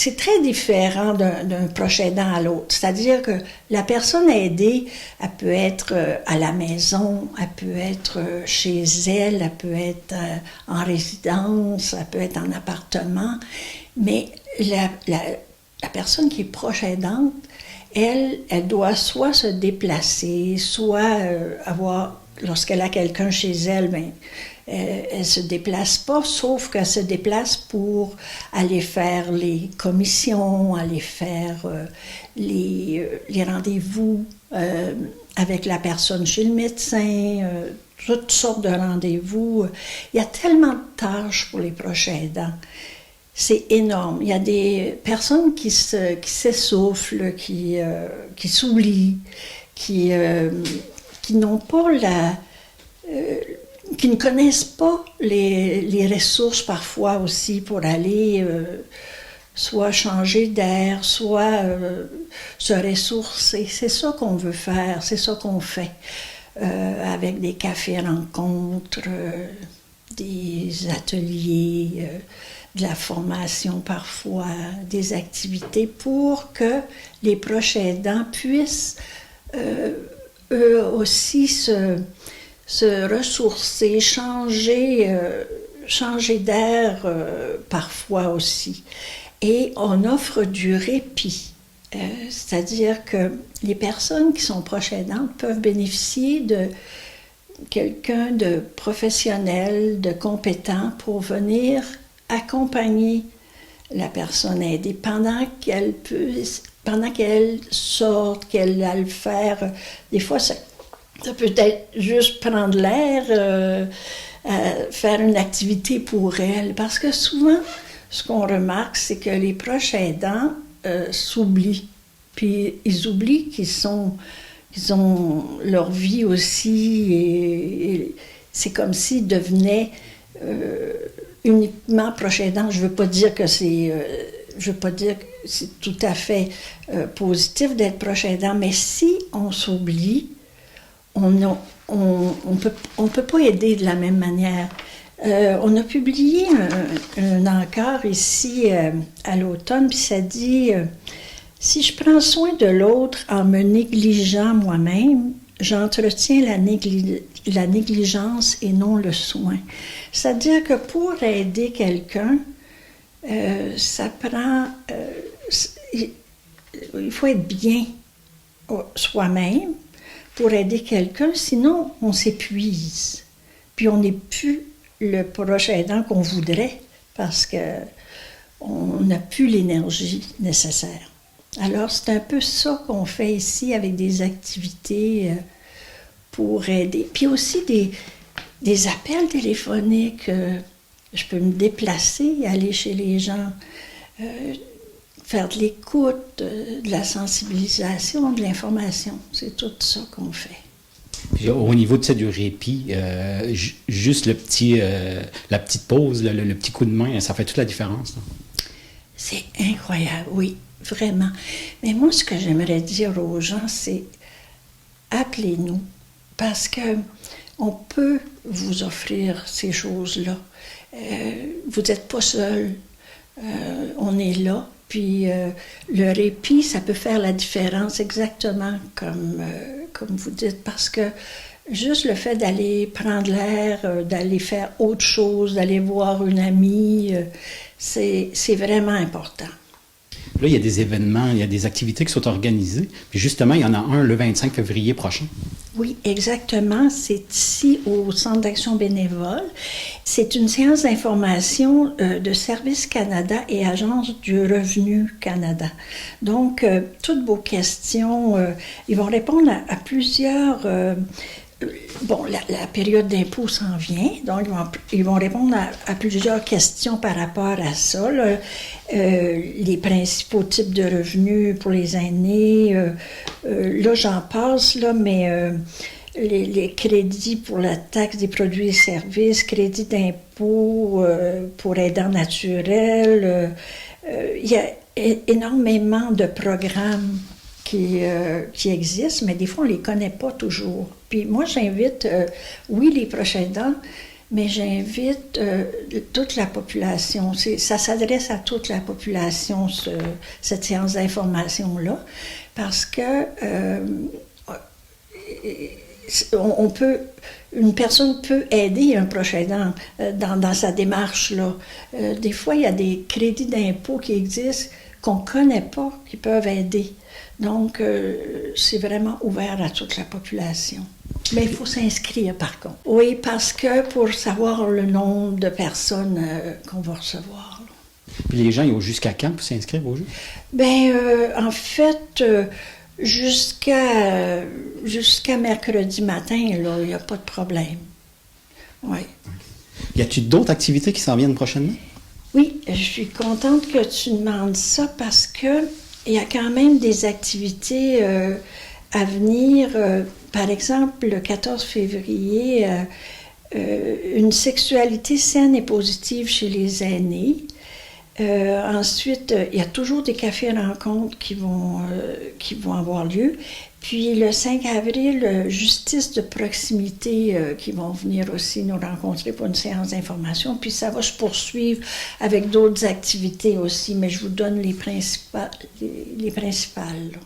c'est très différent d'un proche aidant à l'autre. C'est-à-dire que la personne aidée, elle peut être à la maison, elle peut être chez elle, elle peut être en résidence, elle peut être en appartement, mais la personne qui est proche aidante, elle doit soit se déplacer, soit avoir, lorsqu'elle a quelqu'un chez elle, ben, elle se déplace pas, sauf qu'elle se déplace pour aller faire les commissions, aller faire les rendez-vous avec la personne chez le médecin, toutes sortes de rendez-vous. Il y a tellement de tâches pour les proches aidants. C'est énorme. Il y a des personnes qui s'essoufflent, qui s'oublient, qui n'ont pas qui ne connaissent pas les ressources parfois aussi pour aller soit changer d'air, soit se ressourcer. C'est ça qu'on veut faire, c'est ça qu'on fait avec des cafés-rencontres, des ateliers, de la formation parfois, des activités pour que les proches aidants puissent eux aussi se ressourcer, changer d'air parfois aussi. Et on offre du répit, c'est-à-dire que les personnes qui sont proches aidantes peuvent bénéficier de quelqu'un de professionnel, de compétent pour venir accompagner la personne aidée pendant qu'elle sorte, qu'elle a le faire. Des fois, ça peut être juste prendre l'air, faire une activité pour elle. Parce que souvent, ce qu'on remarque, c'est que les proches aidants s'oublient. Puis ils oublient qu'ils ont leur vie aussi. Et c'est comme s'ils devenaient uniquement proches aidants. Je veux pas dire que c'est tout à fait positif d'être proche aidant, mais si on s'oublie, on peut pas aider de la même manière. On a publié un encart ici à l'automne, puis ça dit si je prends soin de l'autre en me négligeant moi-même, j'entretiens la négligence et non le soin. C'est-à-dire que pour aider quelqu'un, ça prend... il faut être bien soi-même pour aider quelqu'un, sinon on s'épuise. Puis on n'est plus le proche aidant qu'on voudrait parce qu'on n'a plus l'énergie nécessaire. Alors c'est un peu ça qu'on fait ici avec des activités pour aider. Puis aussi des appels téléphoniques. Je peux me déplacer, aller chez les gens, faire de l'écoute, de la sensibilisation, de l'information. C'est tout ça qu'on fait. Puis, au niveau du répit, juste la petite pause, le petit coup de main, ça fait toute la différence. Là. C'est incroyable, oui, vraiment. Mais moi, ce que j'aimerais dire aux gens, c'est appelez-nous, parce que on peut vous offrir ces choses-là. Vous n'êtes pas seul, on est là. Puis le répit, ça peut faire la différence exactement comme vous dites, parce que juste le fait d'aller prendre l'air, d'aller faire autre chose, d'aller voir une amie, c'est vraiment important. Là, il y a des événements, il y a des activités qui sont organisées. Puis justement, il y en a un le 25 février prochain. Oui, exactement. C'est ici au Centre d'action bénévole. C'est une séance d'information de Service Canada et Agence du Revenu Canada. Donc, toutes vos questions, ils vont répondre à plusieurs... Bon, la période d'impôt s'en vient, donc ils vont répondre à plusieurs questions par rapport à ça. Là. Les principaux types de revenus pour les aînés, là j'en passe, là, mais les crédits pour la taxe des produits et services, crédits d'impôt pour aidants naturels, il y a énormément de programmes qui existent, mais des fois, on ne les connaît pas toujours. Puis moi, j'invite, oui, les proches aidants, mais j'invite toute la population. Ça s'adresse à toute la population, cette séance d'information-là, parce que une personne peut aider un proche aidant dans sa démarche-là. Des fois, il y a des crédits d'impôt qui existent qu'on ne connaît pas, qui peuvent aider. Donc, c'est vraiment ouvert à toute la population. Mais il faut s'inscrire, par contre. Oui, parce que pour savoir le nombre de personnes qu'on va recevoir. Puis les gens, ils ont jusqu'à quand pour s'inscrire au jeu? Bien, en fait, jusqu'à mercredi matin, là, il n'y a pas de problème. Oui. Y a-t-il d'autres activités qui s'en viennent prochainement? Oui, je suis contente que tu demandes ça parce que il y a quand même des activités à venir. Par exemple, le 14 février, une sexualité saine et positive chez les aînés. Ensuite, il y a toujours des cafés-rencontres qui vont avoir lieu. Puis le 5 avril, justice de proximité qui vont venir aussi nous rencontrer pour une séance d'information. Puis ça va se poursuivre avec d'autres activités aussi, mais je vous donne les principales. Là.